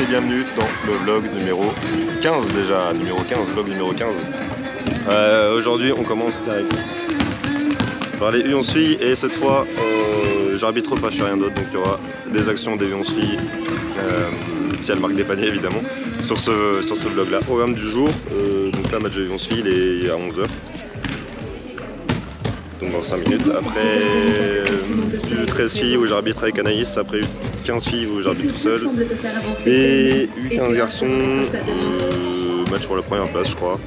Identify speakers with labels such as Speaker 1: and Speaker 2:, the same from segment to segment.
Speaker 1: et bienvenue dans le vlog numéro 15 déjà, vlog numéro 15. Aujourd'hui on commence direct par les U11 et cette fois j'arbitre pas, je fais rien d'autre, donc il y aura des actions des U11 si elles marquent des paniers évidemment sur ce vlog là. Programme du jour, donc là match de U11 il est à 11h. Donc dans 5 minutes, après U13 filles où j'arbitre avec Anaïs, après U15 filles où j'arbitre tout seul, et U15 garçons, match pour la première place je crois,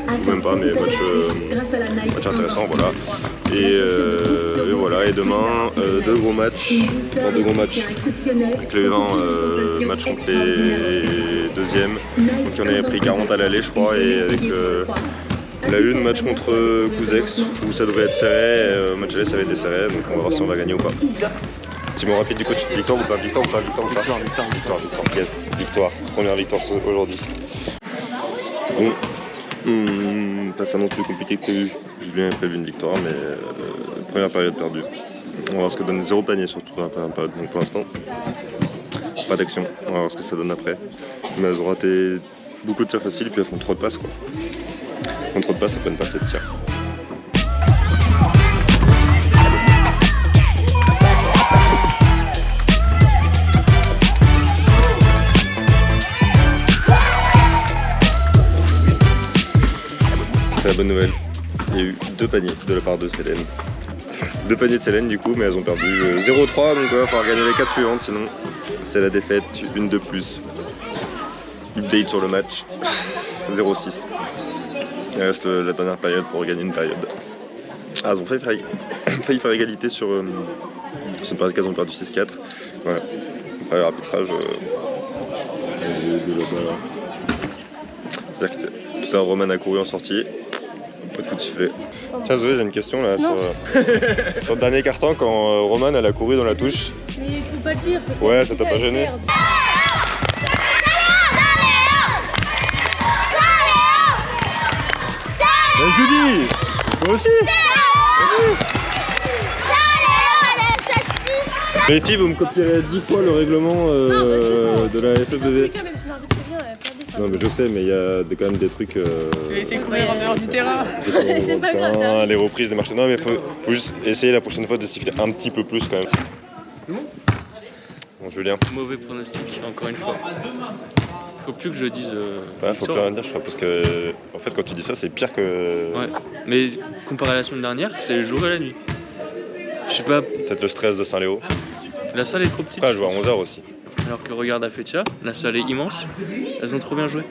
Speaker 1: ou même pas, mais match intéressant, voilà. Et voilà, et demain deux gros matchs, avec le U20 match contre les deuxièmes, donc on avait pris 40 à l'aller je crois, et avec la une match contre Couzex où ça devrait être serré, match aller ça avait été serré, donc on va voir si on va gagner ou pas. Petit mot rapide du coach, victoire ou pas, victoire. Yes, victoire, première victoire aujourd'hui. Bon, pas ça non plus compliqué que prévu, j'ai bien prévu une victoire, mais première période perdue. On va voir ce que donne 0 panier surtout dans la première période, donc pour l'instant pas d'action, on va voir ce que ça donne après. Mais elles ont raté beaucoup de tirs faciles et puis elles font trop de passes quoi. Contre de passe, ça peut ne pas assez de tir. C'est la bonne nouvelle. Il y a eu 2 paniers de la part de Célène. 2 paniers de Célène du coup, mais elles ont perdu 0-3, donc il va falloir gagner les 4 suivantes, sinon c'est la défaite, une de plus. Update sur le match, 0-6. Il reste la dernière période pour gagner une période. Ah, elles ont failli faire égalité sur une période qu'elles ont perdu 6-4. Voilà. Après l'arbitrage de là-bas. C'est-à-dire que tout à l'heure Roman a couru en sortie. Pas de coup de sifflet. Tiens Zoé, j'ai une question là sur le dernier carton quand Roman elle a couru dans la touche.
Speaker 2: Mais faut pas le dire.
Speaker 1: Ouais, ça t'a pas gêné? Julie, toi aussi. Les filles, vous me copierez 10 fois le règlement de la FFBV. Non mais je sais, mais il y a quand même des trucs...
Speaker 3: Laissez courir en dehors du terrain.
Speaker 2: C'est pas grave.
Speaker 1: Les reprises des marchés. Non mais faut juste essayer la prochaine fois de siffler un petit peu plus quand même. Bon Julien.
Speaker 3: Mauvais pronostic, encore une fois. Faut plus que je dise.
Speaker 1: Ouais, faut plus rien dire, je crois, parce que en fait, quand tu dis ça, c'est pire que.
Speaker 3: Ouais, mais comparé à la semaine dernière, c'est le jour et la nuit. Je sais pas.
Speaker 1: Peut-être le stress de Saint-Léo.
Speaker 3: La salle est trop petite.
Speaker 1: Ah, je joue à 11h aussi.
Speaker 3: Alors que regarde à Fetia, la salle est immense. Elles ont trop bien joué.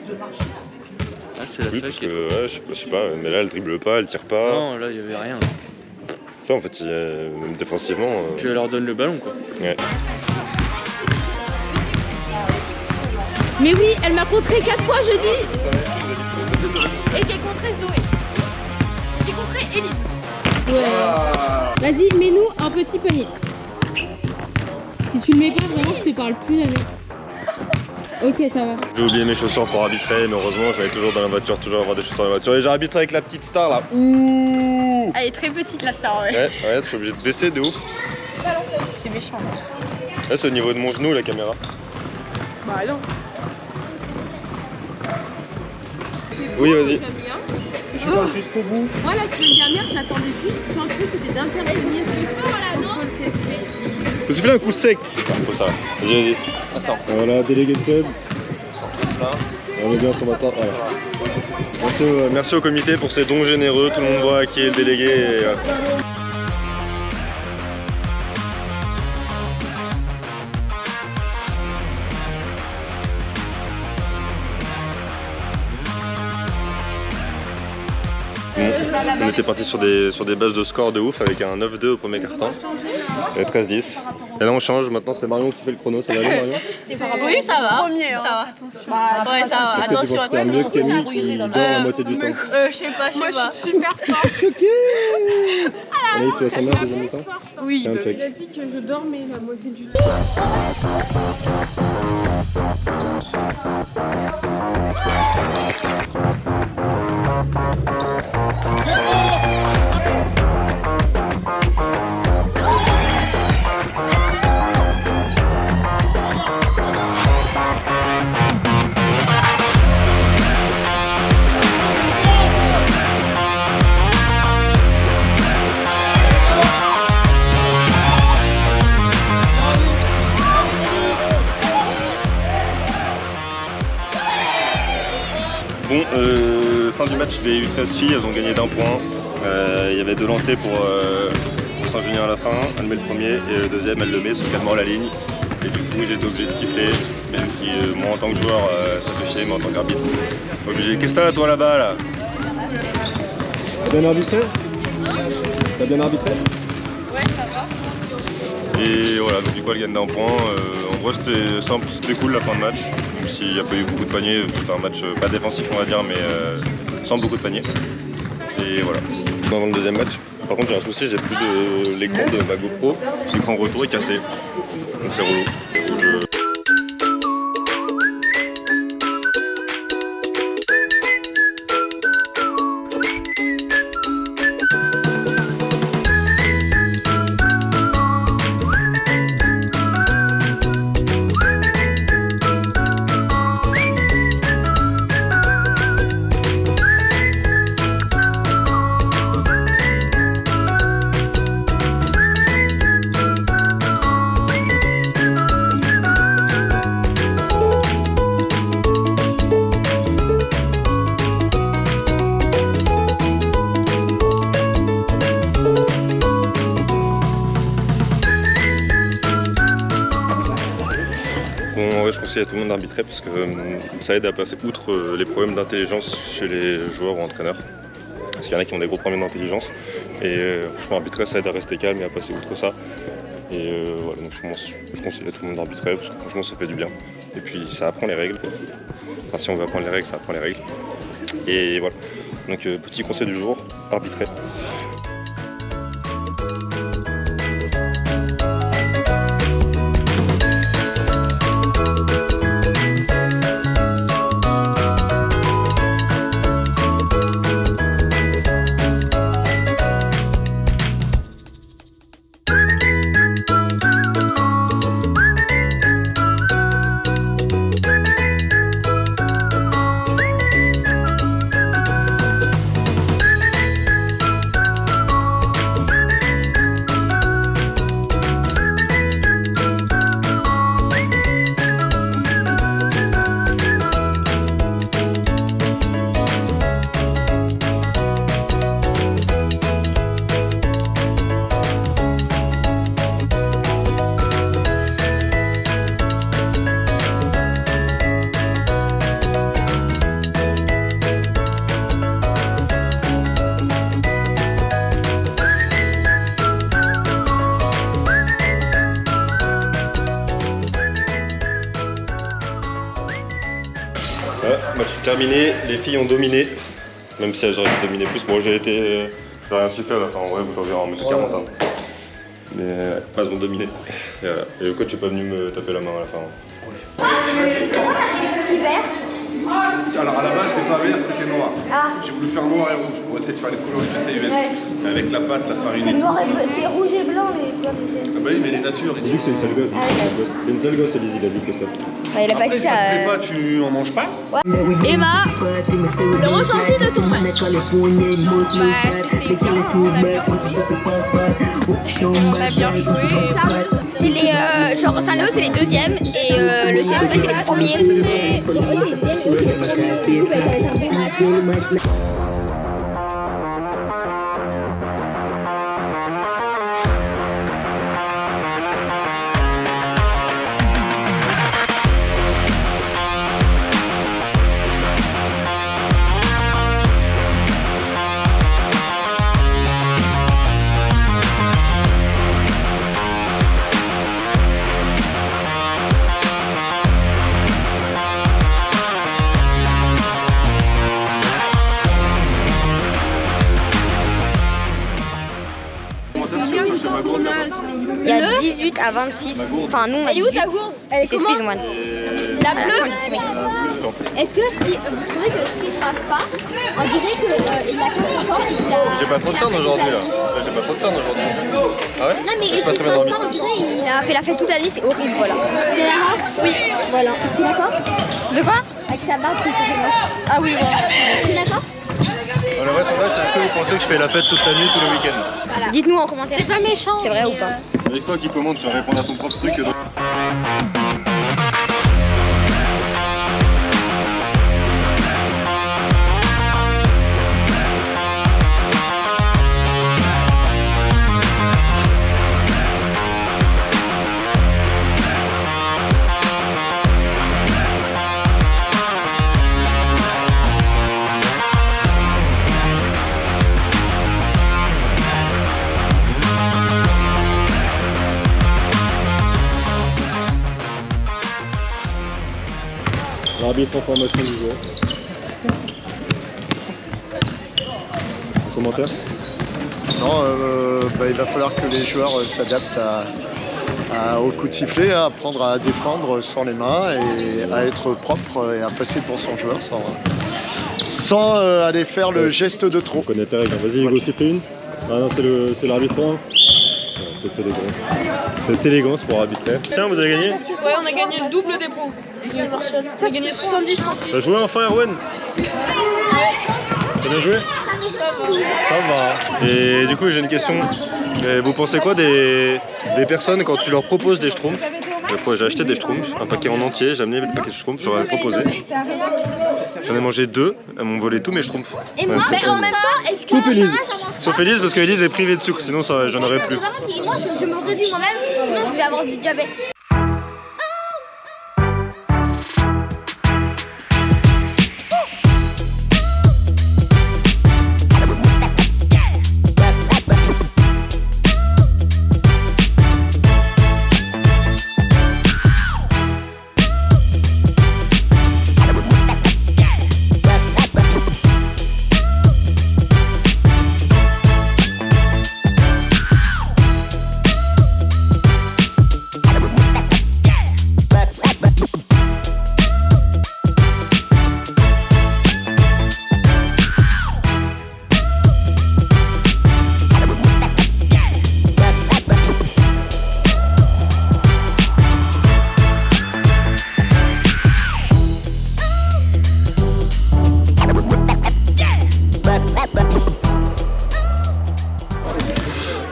Speaker 3: Ah, c'est la
Speaker 1: oui,
Speaker 3: salle
Speaker 1: parce
Speaker 3: qui est.
Speaker 1: Que, ouais, je sais pas, mais là, elle dribble pas, elle tire pas.
Speaker 3: Non, là, il y avait rien.
Speaker 1: Ça, en fait, même défensivement.
Speaker 3: Puis elle leur donne le ballon, quoi.
Speaker 1: Ouais.
Speaker 2: Mais oui, elle m'a contré 4 fois jeudi. Et j'ai contré Zoé. J'ai contré Elise. Ouais. Vas-y, mets-nous un petit panier. Si tu le mets pas, vraiment, je te parle plus jamais. Ok, ça va.
Speaker 1: J'ai oublié mes chaussures pour arbitrer, mais heureusement, j'avais toujours dans la voiture, toujours avoir des chaussures dans la voiture. Et j'ai arbitré avec la petite star là. Ouh.
Speaker 2: Elle est très petite la star, ouais.
Speaker 1: Ouais, je suis obligé de baisser de ouf.
Speaker 2: C'est méchant.
Speaker 1: Là, c'est au niveau de mon genou la caméra.
Speaker 2: Bah non.
Speaker 1: Oui, vas-y.
Speaker 2: Je parle jusqu'au bout. Moi, la semaine dernière, j'attendais juste un truc, c'était d'intervenir.
Speaker 1: Faut siffler un coup sec. Faut ça. Vas-y. Attends. Voilà, délégué de club. On est bien sur ma start. Voilà. Merci au comité pour ces dons généreux. Tout le monde voit qui est le délégué. Et, on était parti sur des bases de score de ouf avec un 9-2 au premier carton et 13-10. Et là on change, maintenant c'est Marion qui fait le chrono, ça va aller Marion?
Speaker 2: Oui, ça va. Premier, hein. Ça va. Attention. Ouais, ça va.
Speaker 1: Est-ce que tu penses faire mieux que Camille qui dort la moitié du temps?
Speaker 2: Je sais pas, Moi, je suis super forte.
Speaker 1: Je suis choquée. Allez, tu vas s'en mettre deuxième mi-temps?
Speaker 2: Oui,
Speaker 1: il
Speaker 2: a dit que je dormais la moitié du temps.
Speaker 1: Bon, fin du match, les U13 filles, elles ont gagné d'1 point. Il y avait 2 lancers pour Saint-Julien à la fin. Elle met le premier et le deuxième, elle le met sauf qu'elle mord la ligne. Et du coup, j'ai été obligé de siffler. Même si moi, en tant que joueur, ça fait chier, mais en tant qu'arbitre, obligé. Qu'est-ce que t'as, toi, là-bas, là?
Speaker 4: T'as bien arbitré? T'as bien arbitré?
Speaker 2: Ouais, ça va.
Speaker 1: Et voilà, donc du coup, elle gagne d'1 point. En vrai, c'était simple, c'était cool la fin de match. Même s'il n'y a pas eu beaucoup de paniers, c'était un match pas défensif, on va dire, mais sans beaucoup de paniers. Et voilà. Avant le deuxième match, par contre, j'ai un souci, j'ai plus de l'écran de ma GoPro. L'écran retour est cassé. Donc c'est relou. Bon, en vrai, je conseille à tout le monde d'arbitrer parce que ça aide à passer outre les problèmes d'intelligence chez les joueurs ou entraîneurs. Parce qu'il y en a qui ont des gros problèmes d'intelligence. Et franchement, arbitrer, ça aide à rester calme et à passer outre ça. Et voilà, donc je conseille à tout le monde d'arbitrer parce que franchement, ça fait du bien. Et puis, ça apprend les règles. Enfin, si on veut apprendre les règles, ça apprend les règles. Et voilà. Donc, petit conseil du jour, arbitrer. Voilà, match terminé, les filles ont dominé, même si elles auraient pu dominer plus. Moi j'ai rien sifflé à la fin, en vrai, vous pouvez en mettre 40 ans. Mais elles ont dominé. Et, voilà. Et le coach n'est pas venu me taper la main à la fin.
Speaker 5: Alors à la base c'est pas vert, c'était noir. J'ai voulu faire noir et rouge pour essayer de faire les couleurs du CUS. Mais avec la pâte, la farine et tout.
Speaker 6: C'est rouge et blanc les
Speaker 5: Ah bah oui mais les natures
Speaker 4: Il dit
Speaker 5: ici.
Speaker 4: que c'est une sale gosse. C'est une sale gosse, Elise, il a dit Christophe.
Speaker 6: Il a pas
Speaker 5: Après
Speaker 6: dit
Speaker 5: ça
Speaker 6: ça.
Speaker 5: te plaît pas, tu en manges pas?
Speaker 2: Emma, le ressenti de ton match. On a bien joué. C'est les genre Saint-Lô c'est les deuxièmes et le CSP c'est les premiers.
Speaker 6: C'est les deuxièmes et aussi les premiers. Du coup ça va être un vrai match. Il y a 18 à 26. Enfin, nous on a
Speaker 2: Elle est où
Speaker 6: 18.
Speaker 2: ta gourde? Elle est
Speaker 6: C'est
Speaker 2: comment?
Speaker 6: Space One.
Speaker 2: La bleue?
Speaker 6: Est-ce que si vous trouvez que s'il se passe pas, on dirait qu'il a pas content et qu'il a.
Speaker 1: J'ai pas trop de cernes aujourd'hui là. J'ai pas trop de cernes aujourd'hui. Ah ouais?
Speaker 6: Non mais s'il
Speaker 1: J'ai
Speaker 6: se
Speaker 1: pas
Speaker 6: passe
Speaker 1: très bien dormi.
Speaker 6: pas, on dirait qu'il a fait la fête toute la nuit, c'est horrible, voilà. T'es d'accord? Oui. Voilà. T'es d'accord?
Speaker 2: De quoi?
Speaker 6: Avec sa barbe, que c'est moche.
Speaker 2: Ah oui, bon.
Speaker 6: T'es d'accord?
Speaker 1: Le vrai sondage, c'est est-ce que vous pensez que je fais la fête toute la nuit, tout le week-end?
Speaker 6: Dites-nous en commentaire.
Speaker 2: C'est pas méchant.
Speaker 6: C'est vrai
Speaker 2: mais,
Speaker 6: ou pas?
Speaker 1: Avec toi qui commande, tu vas répondre à ton propre truc.
Speaker 4: l'arbitre en formation du jour. Un commentaire?
Speaker 7: Non, il va falloir que les joueurs s'adaptent au coup de sifflet, à apprendre à défendre sans les mains et à être propre et à passer pour son joueur sans aller faire le geste de trop.
Speaker 4: On connaît tes règles. Vas-y Hugo, siffle une. Ah non, c'est l'arbitre 1. Cette élégance. Cette élégance pour arbitrer.
Speaker 1: Tiens, vous avez gagné?
Speaker 8: Ouais, on a gagné le double des points. On a gagné 70-38.
Speaker 1: T'as joué enfin Erwan? T'as bien joué? Ça va. Et du coup j'ai une question. Et vous pensez quoi des personnes quand tu leur proposes des schtroumpfs? J'ai acheté des schtroumpfs, un paquet en entier, j'ai amené des paquets de schtroumpfs, je leur ai proposé. J'en ai mangé 2, elles m'ont volé tous mes schtroumpfs.
Speaker 6: Et moi, mais en même temps, est-ce que.
Speaker 1: Sauf Elise. Sauf Elise parce qu'Elise est privée de sucre, sinon j'en aurais plus.
Speaker 6: Moi, je me réduis moi-même, sinon je vais avoir du diabète.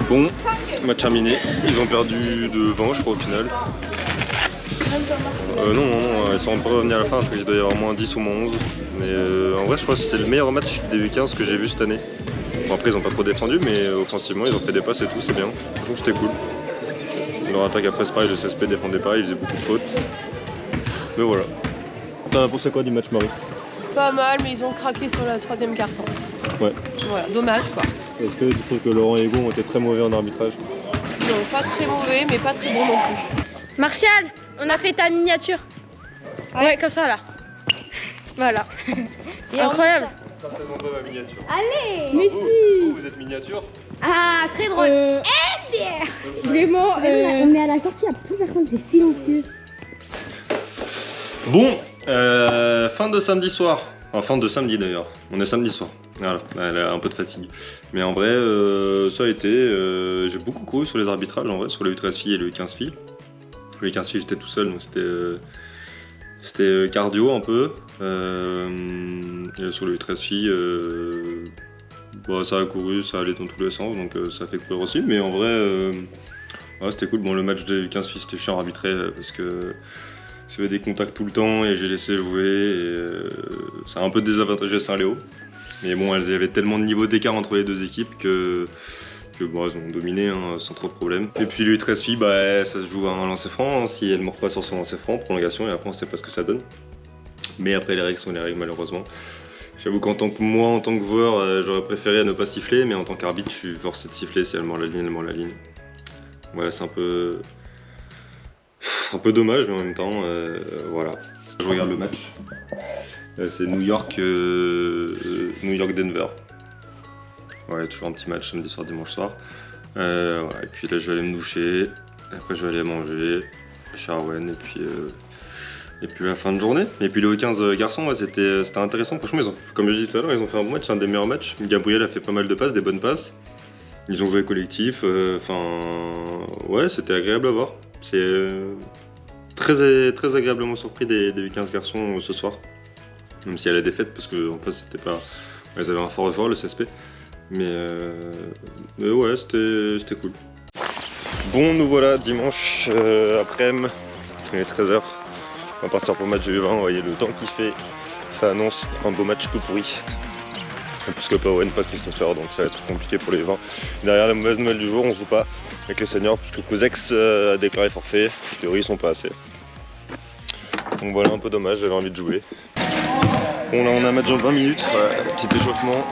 Speaker 1: Bon, match terminé. Ils ont perdu de 20 je crois au final. Non, ils sont pas revenus à la fin, je crois qu'il doit y avoir moins 10 ou moins 11. Mais en vrai je crois que c'était le meilleur match des U15 que j'ai vu cette année. Bon après ils ont pas trop défendu mais offensivement ils ont fait des passes et tout, c'est bien. Je trouve que c'était cool. Leur attaque après c'est pareil, le CSP défendait pas, ils faisaient beaucoup de fautes. Mais voilà.
Speaker 4: T'en as pensé quoi du match Marie?
Speaker 8: Pas mal, mais ils ont craqué sur la 3e carton.
Speaker 4: Ouais.
Speaker 8: Voilà, dommage quoi.
Speaker 4: Est-ce que tu trouves que Laurent et Hugo ont été très mauvais en arbitrage?
Speaker 8: Non, pas très mauvais, mais pas très bon non plus.
Speaker 2: Martial, on a fait ta miniature. Ouais, comme ça là. Voilà. Incroyable.
Speaker 1: Certainement pas ma miniature.
Speaker 6: Allez.
Speaker 2: Mais si.
Speaker 1: Vous êtes miniature?
Speaker 6: Ah, très drôle.
Speaker 2: Vraiment.
Speaker 6: On est à la sortie, il n'y a plus personne, c'est silencieux.
Speaker 1: Bon, fin de samedi soir. Enfin, fin de samedi d'ailleurs. On est samedi soir. Voilà, elle a un peu de fatigue. Mais en vrai, ça a été. J'ai beaucoup couru sur les arbitrages en vrai, sur le U13 filles et le U15 filles. Le U15 filles, j'étais tout seul, donc c'était cardio un peu. Et sur le U13 filles, ça a couru, ça allait dans tous les sens, donc ça a fait courir aussi. Mais en vrai, ouais, c'était cool. Bon, le match des U15 filles, c'était chiant à arbitrer parce que. J'avais des contacts tout le temps et j'ai laissé jouer et ça a un peu désavantagé Saint-Léo. Mais bon, il y avait tellement de niveau d'écart entre les deux équipes que bon, elles ont dominé hein, sans trop de problèmes. Et puis le U13 filles, ça se joue à un lancer franc. Hein, si elle ne mord pas sur son lancer franc, prolongation, et après on sait pas ce que ça donne. Mais après les règles sont les règles malheureusement. J'avoue qu'en tant que moi, en tant que joueur, j'aurais préféré ne pas siffler, mais en tant qu'arbitre, je suis forcé de siffler si elle mord la ligne, elle mord la ligne. Ouais, c'est un peu dommage, mais en même temps, voilà. Je regarde le match. C'est New York Denver. Ouais, toujours un petit match samedi soir, dimanche soir. Voilà. Et puis là, je vais aller me doucher. Après, je vais aller manger chez Arwen. Et puis la fin de journée. Et puis les 15 garçons, ouais, c'était intéressant. Franchement, comme je l'ai dit tout à l'heure, ils ont fait un bon match. C'est un des meilleurs matchs. Gabriel a fait pas mal de passes, des bonnes passes. Ils ont joué collectif. Ouais, c'était agréable à voir. C'est très agréablement surpris des 15 garçons ce soir. Même s'il y a la défaite, parce que en fait c'était pas. Ils avaient un fort effort le CSP. Mais ouais, c'était cool. Bon, nous voilà dimanche après-midi, il est 13h. On va partir pour le match de U20. Vous voyez le temps qu'il fait, ça annonce un beau match tout pourri. Puisque pas Owen, pas Christopher, donc ça va être compliqué pour les U20. Derrière la mauvaise nouvelle du jour, on joue pas avec les seniors, puisque Cosex a déclaré forfait. En théorie, ils sont pas assez. Donc voilà, un peu dommage, j'avais envie de jouer. Bon, là on a un match dans 20 minutes, petit échauffement.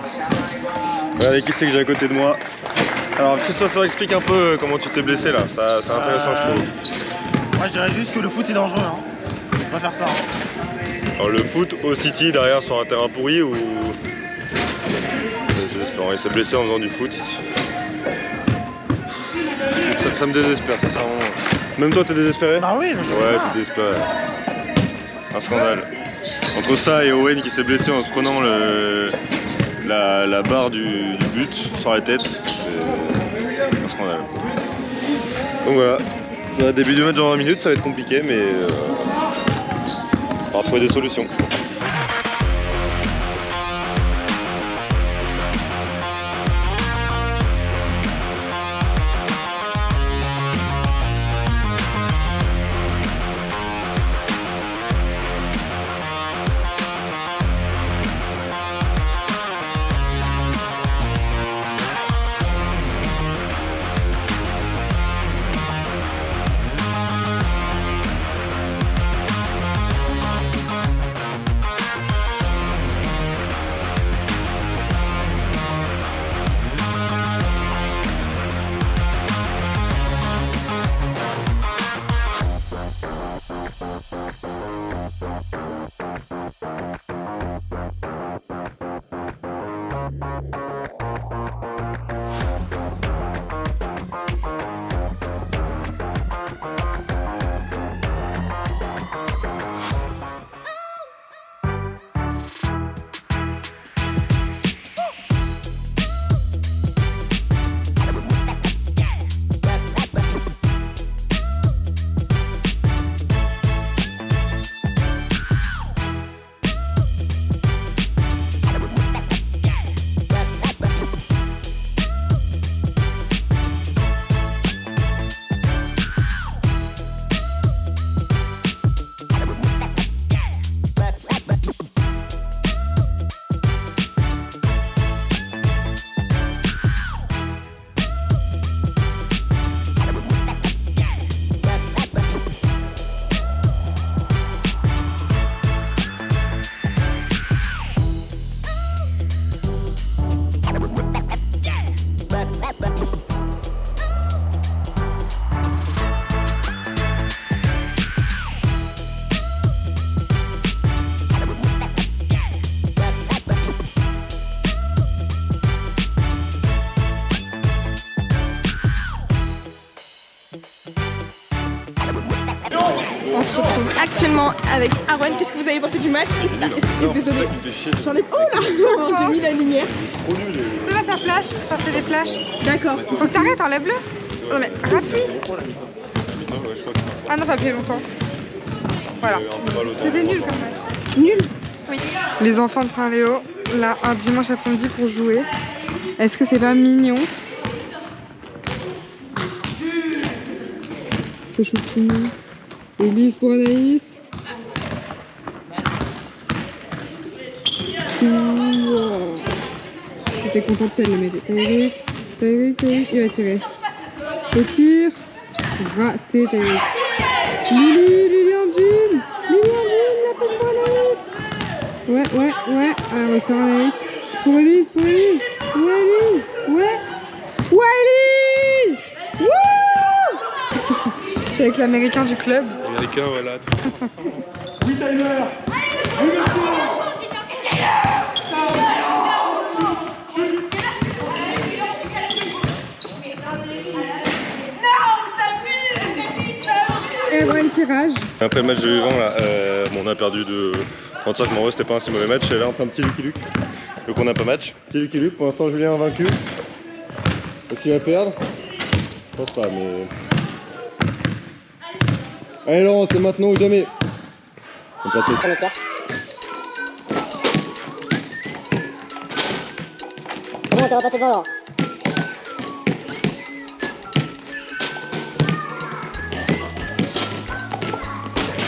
Speaker 1: Regardez qui c'est que j'ai à côté de moi. Alors Christopher, explique un peu comment tu t'es blessé là, c'est intéressant je trouve.
Speaker 9: Moi je dirais juste que le foot c'est dangereux, hein. On va faire ça. Hein.
Speaker 1: Alors, le foot au City derrière sur un terrain pourri ou... C'est désespérant, il s'est blessé en faisant du foot. Ça me désespère, sincèrement. Même toi t'es désespéré?
Speaker 7: Ah oui,
Speaker 1: ouais, t'es désespéré. Un scandale. Entre ça et Owen qui s'est blessé en se prenant la barre du but sur la tête, c'est un scandale. Donc voilà, début du match en 20 minutes, ça va être compliqué, mais on va trouver des solutions.
Speaker 8: On se retrouve actuellement avec Arwen. Qu'est-ce que vous avez pensé du match? Désolée. J'en ai... Oh là non, j'ai mis la lumière. Là ça flash, ça fait des flashs. D'accord. Faut que t'arrêtes, enlève-le. Non mais rapide. Ah non, pas plus longtemps. Voilà. C'était nul comme match. Nul? Oui. Les enfants de Saint-Léo, là, un dimanche après-midi pour jouer. Est-ce que c'est pas mignon? C'est choupini. Élise pour Anaïs. Wow. J'étais contente de celle-là, mais Taïrik, il va tirer. Le tir, raté Taïrik. Lilian Jean, la passe pour Anaïs. Ouais. Ah, on ressort Anaïs. Pour Élise. Ouais, Élise. Wouh! Je suis avec l'américain du club.
Speaker 1: Américain, voilà.
Speaker 4: Oui, Tyler.
Speaker 8: Erwan qui rage.
Speaker 1: Après le match de Vivant, là, bon, on a perdu de 35, mais en vrai c'était pas un si mauvais match. Et là on fait un petit Lucky Luke. Donc on n'a pas match. Petit Lucky Luke, pour l'instant Julien est vaincu. Est-ce qu'il va perdre? Je pense pas, mais... Allez Laurent, c'est maintenant ou jamais. On perd tout.
Speaker 6: C'est bon, t'as repassé devant Laurent.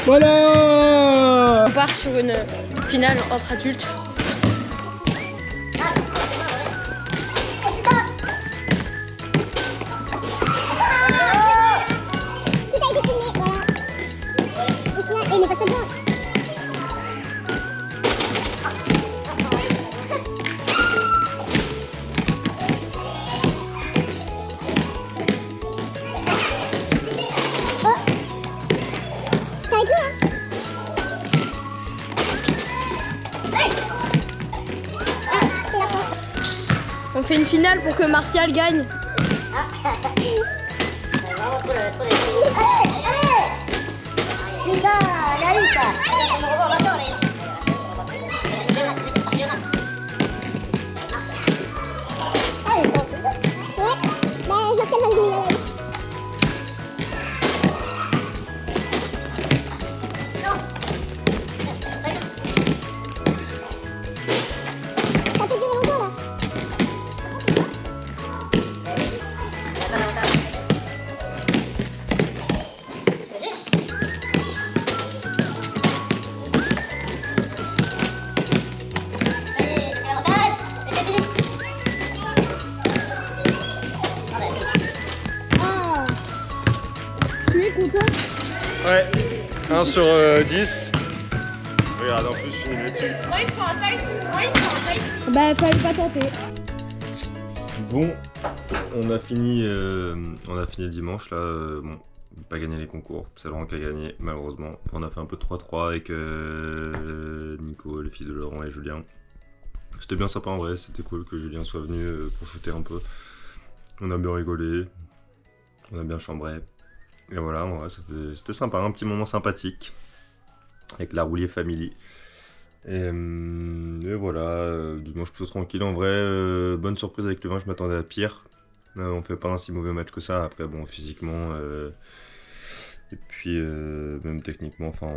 Speaker 4: Voilà.
Speaker 8: On part sur une finale entre adultes.
Speaker 2: On fait une finale pour que Martial gagne.
Speaker 1: Ouais, 1 sur 10. Regarde, en plus, je suis dessus.
Speaker 2: Bah, fallait pas tenter.
Speaker 1: Bon, on a fini le dimanche là. Bon, pas gagné les concours, c'est Laurent qui a gagné, malheureusement. On a fait un peu de 3-3 avec Nico, les filles de Laurent et Julien. C'était bien sympa en vrai, c'était cool que Julien soit venu pour shooter un peu. On a bien rigolé, on a bien chambré. Et voilà, ouais, c'était sympa, un petit moment sympathique avec la Roulier Family. Et voilà, dimanche plutôt tranquille en vrai, bonne surprise avec le vin, je m'attendais à pire. On fait pas un si mauvais match que ça, après bon physiquement et puis même techniquement, enfin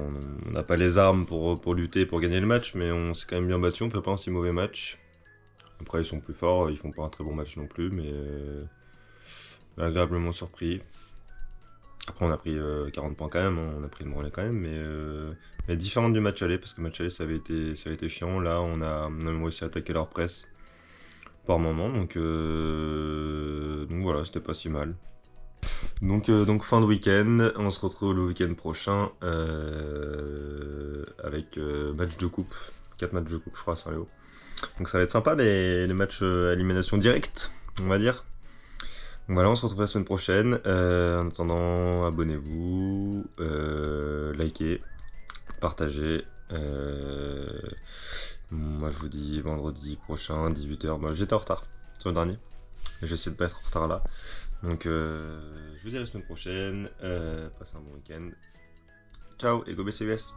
Speaker 1: on n'a pas les armes pour lutter, pour gagner le match, mais on s'est quand même bien battu, on fait pas un si mauvais match. Après ils sont plus forts, ils font pas un très bon match non plus, mais agréablement surpris. Après on a pris 40 points quand même, hein, on a pris le branlet quand même, mais différent du match aller, parce que le match aller ça avait été chiant. Là on a même réussi à attaquer leur presse par moment, donc voilà, c'était pas si mal. Donc fin de week-end, on se retrouve le week-end prochain avec match de coupe, 4 matchs de coupe je crois à Saint-Léo. Donc ça va être sympa les matchs à élimination directe, on va dire. Donc voilà, on se retrouve la semaine prochaine. En attendant, abonnez-vous, likez, partagez. Moi je vous dis vendredi prochain, 18h. Bon, j'étais en retard sur le dernier. J'essaie de pas être en retard là. Donc je vous dis à la semaine prochaine. Passez un bon week-end. Ciao et go BCUS.